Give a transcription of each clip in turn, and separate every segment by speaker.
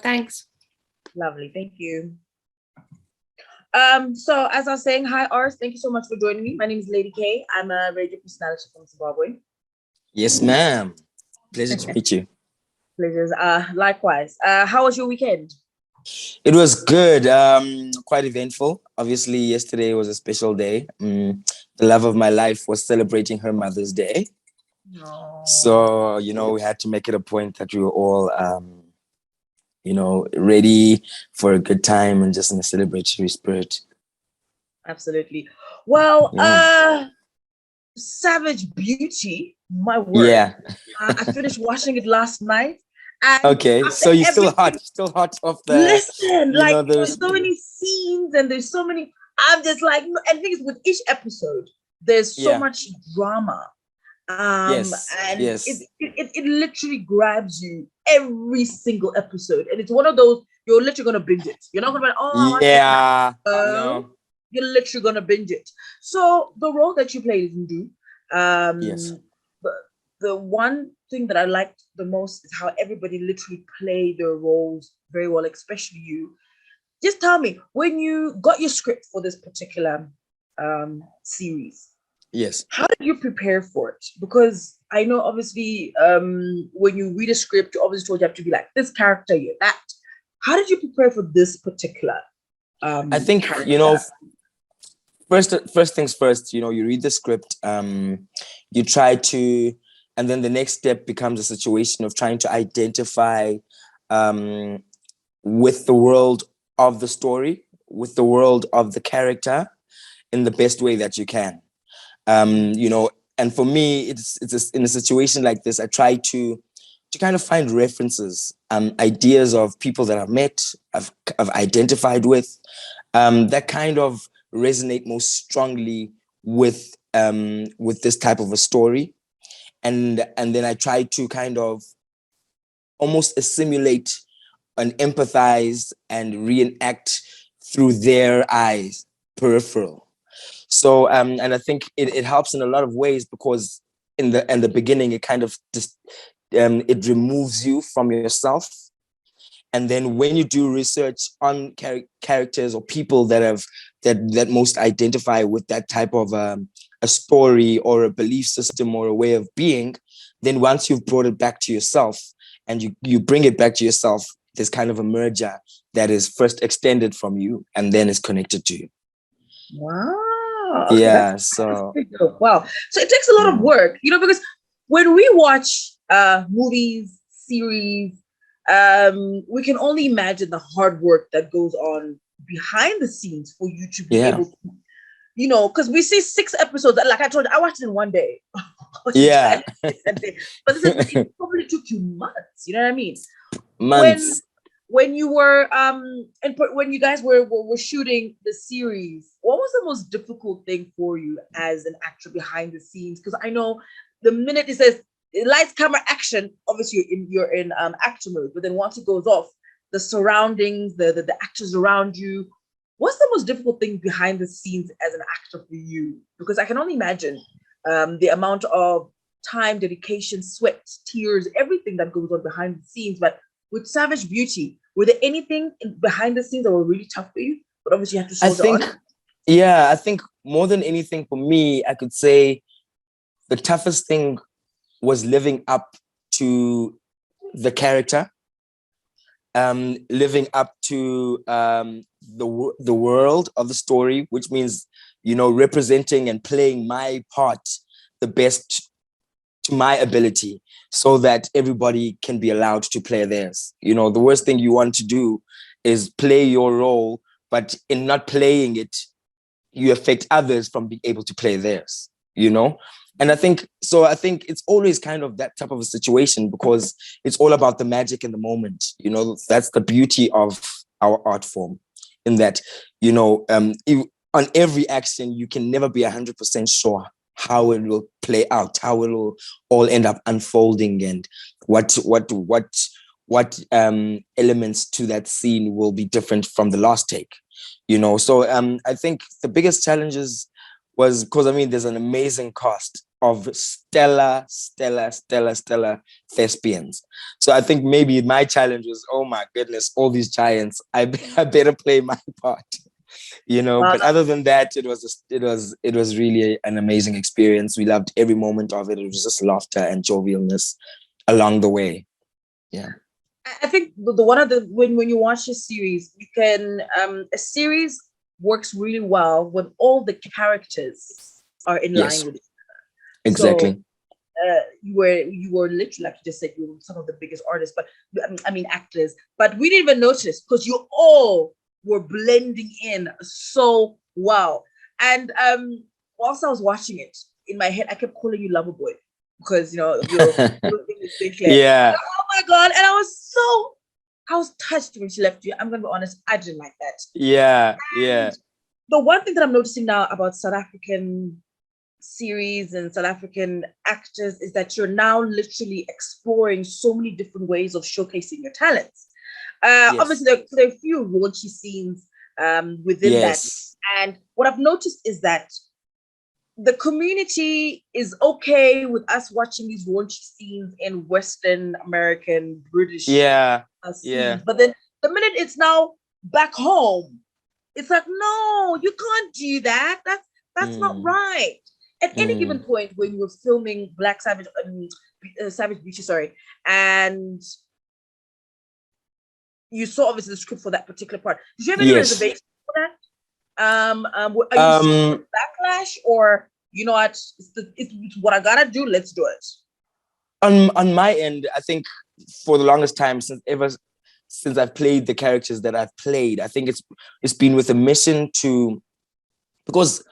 Speaker 1: Thanks.
Speaker 2: Lovely. Thank you. So as I was saying, hi Ars, thank you so much for joining me. My name is Lady K. I'm a radio personality from Zimbabwe.
Speaker 3: Yes, ma'am. Pleasure to meet you.
Speaker 2: Pleasures. Likewise. How was your weekend?
Speaker 3: It was good. Quite eventful. Obviously, yesterday was a special day. The love of my life was celebrating her Mother's Day.
Speaker 2: No.
Speaker 3: So, we had to make it a point that we were all, ready for a good time and just in a celebratory spirit.
Speaker 2: Absolutely. Well,
Speaker 3: Yeah.
Speaker 2: Savage Beauty, my word.
Speaker 3: Yeah.
Speaker 2: I finished watching it last night. And
Speaker 3: okay, so you're still hot off the.
Speaker 2: Listen, there's so many scenes and there's so many. I'm just like, and the thing is, with each episode, there's so much drama. It literally grabs you every single episode, and it's one of those you're literally gonna binge it. You're not gonna be no. You're literally gonna binge it. So the role that you played in Ndu,
Speaker 3: yes.
Speaker 2: The one thing that I liked the most is how everybody literally played their roles very well, especially you. Just tell me, when you got your script for this particular series,
Speaker 3: yes,
Speaker 2: how did you prepare for it? Because I know obviously when you read a script, you obviously told you have to be like this character, you're that. How did you prepare for this particular
Speaker 3: I think
Speaker 2: character?
Speaker 3: First things first, you read the script, you try to, and then the next step becomes a situation of trying to identify with the world of the story, with the world of the character in the best way that you can. And for me, it's in a situation like this, I try to kind of find references, ideas of people that I've met, I've identified with, that kind of resonate most strongly with this type of a story. And then I try to kind of almost assimilate and empathize and reenact through their eyes, peripheral. So, and I think it helps in a lot of ways, because in the beginning, it kind of just, it removes you from yourself. And then when you do research on characters or people that most identify with that type of a story or a belief system or a way of being, then once you've brought it back to yourself and you bring it back to yourself, there's kind of a merger that is first extended from you and then is connected to you.
Speaker 2: Wow. Okay,
Speaker 3: yeah.
Speaker 2: That's wow. So it takes a lot of work, because when we watch movies, series, we can only imagine the hard work that goes on behind the scenes for you to be able to, because we see 6 episodes. Like I told you, I watched it in one day.
Speaker 3: But
Speaker 2: it probably took you months. You know what I mean?
Speaker 3: Months.
Speaker 2: When you were and when you guys were shooting the series, what was the most difficult thing for you as an actor behind the scenes? Because I know the minute it says lights, camera, action, obviously you're in actor mode, but then once it goes off, the surroundings, the actors around you, what's the most difficult thing behind the scenes as an actor for you? Because I can only imagine the amount of time, dedication, sweat, tears, everything that goes on behind the scenes. But with Savage Beauty, were there anything behind the scenes that were really tough for you? But obviously you had to soldier on?
Speaker 3: I think more than anything for me, I could say the toughest thing was living up to the character, living up to the world of the story, which means, representing and playing my part the best to my ability, so that everybody can be allowed to play theirs. The worst thing you want to do is play your role, but in not playing it, you affect others from being able to play theirs, And I think it's always kind of that type of a situation, because it's all about the magic in the moment. That's the beauty of our art form, in that, on every action, you can never be 100% sure how it will play out, how it will all end up unfolding, and what elements to that scene will be different from the last take. So I think the biggest challenges was because there's an amazing cast of stellar thespians. So I think maybe my challenge was, oh my goodness, all these giants, I better play my part,
Speaker 2: Wow.
Speaker 3: But other than that, it was really an amazing experience. We loved every moment of it. It was just laughter and jovialness along the way. Yeah.
Speaker 2: I think the one of the when you watch a series, you can a series works really well when all the characters are in line
Speaker 3: Yes,
Speaker 2: with it. So
Speaker 3: exactly.
Speaker 2: you were literally, like you just said, you were some of the biggest artists, but I mean actors, but we didn't even notice because you all were blending in so well. And whilst I was watching it, in my head I kept calling you Loverboy because of your thing with Sinclair.
Speaker 3: Yeah.
Speaker 2: Oh my god! And I was touched when she left you. I'm gonna be honest, I didn't like that.
Speaker 3: Yeah.
Speaker 2: And
Speaker 3: Yeah.
Speaker 2: the one thing that I'm noticing now about South African series and South African actors is that you're now literally exploring so many different ways of showcasing your talents.
Speaker 3: Yes.
Speaker 2: Obviously, there are a few raunchy scenes within that.
Speaker 3: Yes.
Speaker 2: And what I've noticed is that the community is okay with us watching these raunchy scenes in Western American, British
Speaker 3: Yeah. Yeah.
Speaker 2: scenes. But then the minute it's now back home, it's like, no, you can't do that. That's not
Speaker 3: Mm,
Speaker 2: right. At any given
Speaker 3: mm.
Speaker 2: point when you were filming Black Savage, Savage Beauty, sorry, and you saw obviously the script for that particular part, did you have any
Speaker 3: Yes.
Speaker 2: reservations for that? Are you seeing
Speaker 3: Um,
Speaker 2: backlash, or what? It's what I gotta do. Let's do it.
Speaker 3: on my end, I think for the longest time since I've played the characters that I've played, I think it's been with a mission because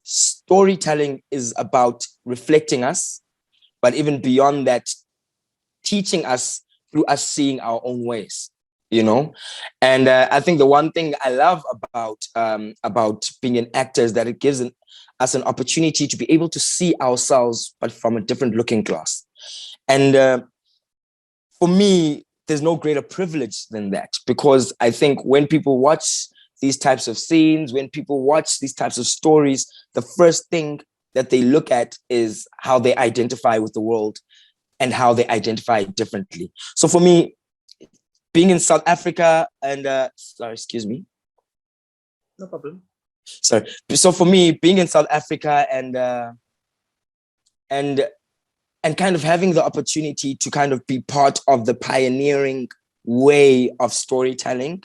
Speaker 3: storytelling is about reflecting us, but even beyond that, teaching us through us seeing our own ways, And I think the one thing I love about being an actor is that it gives us an opportunity to be able to see ourselves, but from a different looking glass. And for me, there's no greater privilege than that, because I think when people watch these types of scenes, when people watch these types of stories, the first thing that they look at is how they identify with the world and how they identify differently. So for me, being in South Africa and sorry, excuse me.
Speaker 2: No problem.
Speaker 3: Sorry. So for me, being in South Africa and kind of having the opportunity to kind of be part of the pioneering way of storytelling,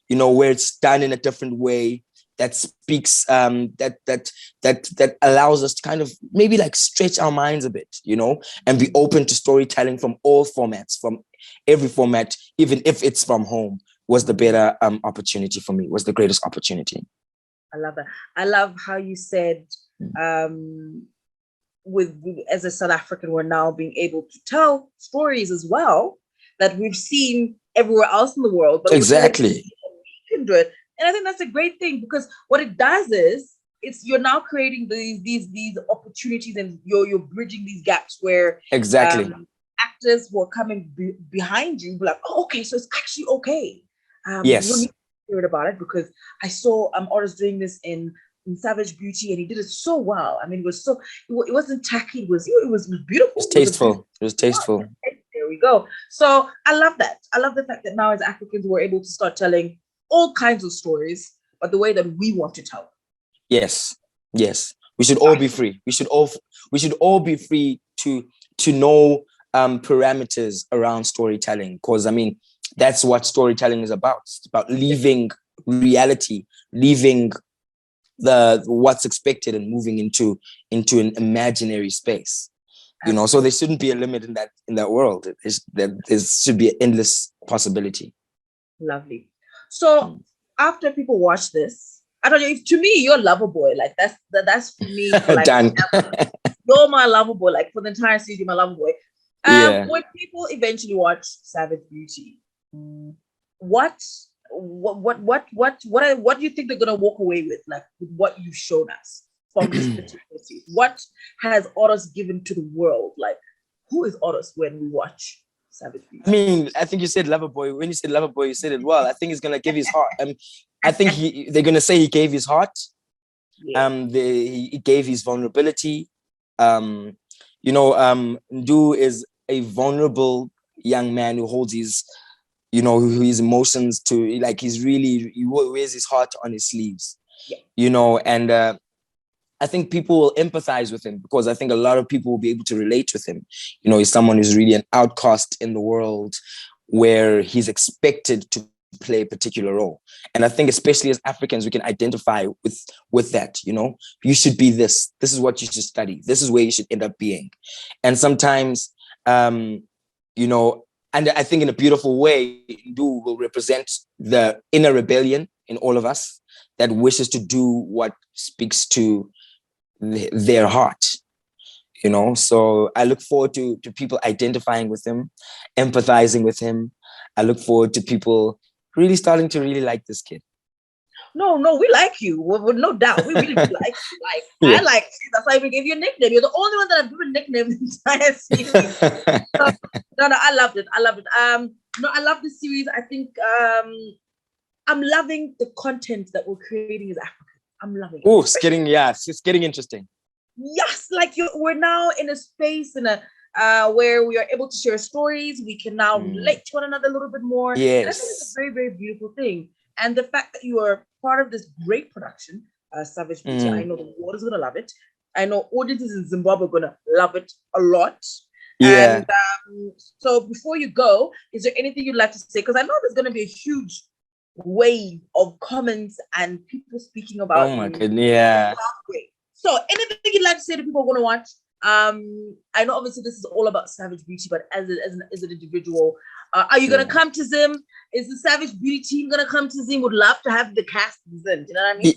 Speaker 3: where it's done in a different way that speaks, that allows us to kind of maybe like stretch our minds a bit, and be open to storytelling from all formats, from every format, even if it's from home, was the better opportunity for me, was the greatest opportunity.
Speaker 2: I love that. I love how you said, with as a South African, we're now being able to tell stories as well that we've seen everywhere else in the world, but
Speaker 3: Exactly.
Speaker 2: we can do it. And I think that's a great thing, because what it does is you're now creating these opportunities, and you're bridging these gaps where
Speaker 3: Exactly.
Speaker 2: actors who are coming behind you be like, oh, okay, so it's actually okay. You don't need
Speaker 3: Yes.
Speaker 2: to hear about it, because I saw Oros doing this in Savage Beauty, and he did it so well. I mean, it was it wasn't tacky. It was beautiful.
Speaker 3: It's tasteful. It was tasteful.
Speaker 2: There we go. So I love that. I love the fact that now as Africans we're able to start telling all kinds of stories, but the way that we want to tell.
Speaker 3: Yes. Yes. We should all be free. We should all be free to know parameters around storytelling, because I mean that's what storytelling is about. It's about leaving reality, leaving the what's expected, and moving into an imaginary space. So there shouldn't be a limit in that world. There should be an endless possibility.
Speaker 2: Lovely. So after people watch this, I don't know, if to me you're Loverboy. Like that's for me for like
Speaker 3: Done.
Speaker 2: you're my Loverboy. Like for the entire season, my Loverboy.
Speaker 3: Yeah.
Speaker 2: When people eventually watch Savage Beauty, what do you think they're gonna walk away with? Like with what you've shown us from this particular series? What has Oros given to the world? Like, who is Oros when we watch Savage Beauty?
Speaker 3: I mean, I think you said Loverboy. When you said Loverboy, you said it well. I think he's gonna give his heart. I think they're gonna say he gave his heart.
Speaker 2: Yeah.
Speaker 3: He gave his vulnerability. Ndu is a vulnerable young man who holds his, his emotions to, like, he wears his heart on his sleeves, and I think people will empathize with him because I think a lot of people will be able to relate with him. He's someone who's really an outcast in the world where he's expected to play a particular role. And I think especially as Africans, we can identify with that, you should be this. This is what you should study. This is where you should end up being. And sometimes, and I think in a beautiful way, Ndu will represent the inner rebellion in all of us that wishes to do what speaks to their heart, so I look forward to people identifying with him, empathizing with him. I look forward to people really starting to really like this kid.
Speaker 2: No, we like you. With no doubt. We really like you. Like, yeah. I like you. That's why we gave you a nickname. You're the only one that I've given a nickname in the entire series. No, I loved it. I love the series. I think I'm loving the content that we're creating as Africans. I'm loving it.
Speaker 3: Oh, it's getting interesting.
Speaker 2: Yes, like we're now in a space where we are able to share stories. We can now relate to one another a little bit more.
Speaker 3: Yes.
Speaker 2: And I think it's a very, very beautiful thing. And the fact that you are part of this great production, Savage Beauty, I know the world is going to love it. I know audiences in Zimbabwe are going to love it a lot.
Speaker 3: Yeah.
Speaker 2: And so before you go, is there anything you'd like to say? Because I know there's going to be a huge wave of comments and people speaking about.
Speaker 3: Oh my goodness, yeah.
Speaker 2: So anything you'd like to say to people who are going to watch? I know obviously this is all about Savage Beauty, but as an individual, are you going to come to Zim? Is the Savage Beauty team going to come to Zim? Would love to have the cast in Zim. You know what I mean?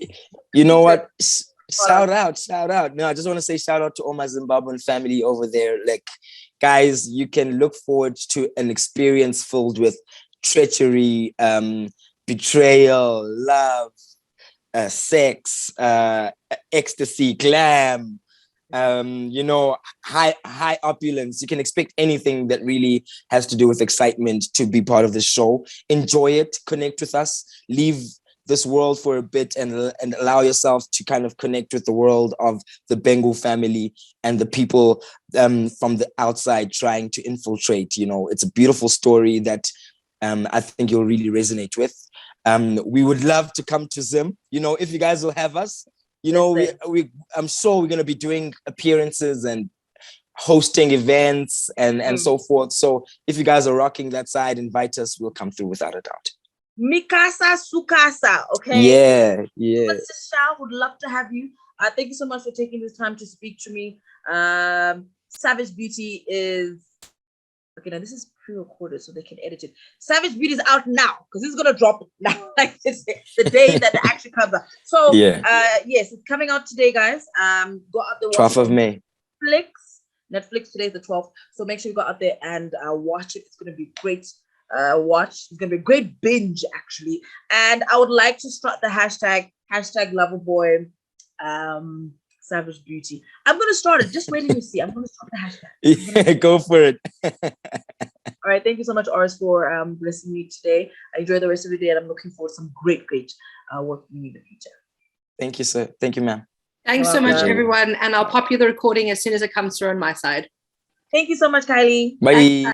Speaker 3: You know what? Shout out. No, I just want to say shout out to all my Zimbabwean family over there. Like, guys, you can look forward to an experience filled with treachery, betrayal, love, sex, ecstasy, glam, high opulence. You can expect anything that really has to do with excitement to be part of the show. Enjoy it, connect with us, leave this world for a bit and allow yourself to kind of connect with the world of the Bengu family and the people from the outside trying to infiltrate. It's a beautiful story that I think you'll really resonate with. We would love to come to Zim, if you guys will have us, I'm sure we're going to be doing appearances and hosting events and so forth. So if you guys are rocking that side, invite us. We'll come through without a doubt.
Speaker 2: Mikasa Sukasa, okay?
Speaker 3: Yeah.
Speaker 2: Mr. Shah, would love to have you. Thank you so much for taking this time to speak to me. Savage Beauty is... Okay, now this is pre-recorded so they can edit it. Savage Beauty is out now because it's gonna drop now. Like it's the day that it actually comes out. So yes, it's coming out today, guys. Go out there.
Speaker 3: 12th of May.
Speaker 2: Netflix today is the 12th. So make sure you go out there and watch it. It's gonna be great. Watch. It's gonna be a great binge actually. And I would like to start the hashtag Loverboy. Savage Beauty. I'm going to start it. Just waiting to see. I'm going to start the hashtag.
Speaker 3: Yeah, go for it.
Speaker 2: All right. Thank you so much, Oros, for blessing me today. I enjoy the rest of the day and I'm looking forward to some great work with you in the future.
Speaker 3: Thank you, sir. Thank you, ma'am.
Speaker 1: Thanks so much, everyone. And I'll pop you the recording as soon as it comes through on my side.
Speaker 2: Thank you so much, Kylie.
Speaker 3: Bye.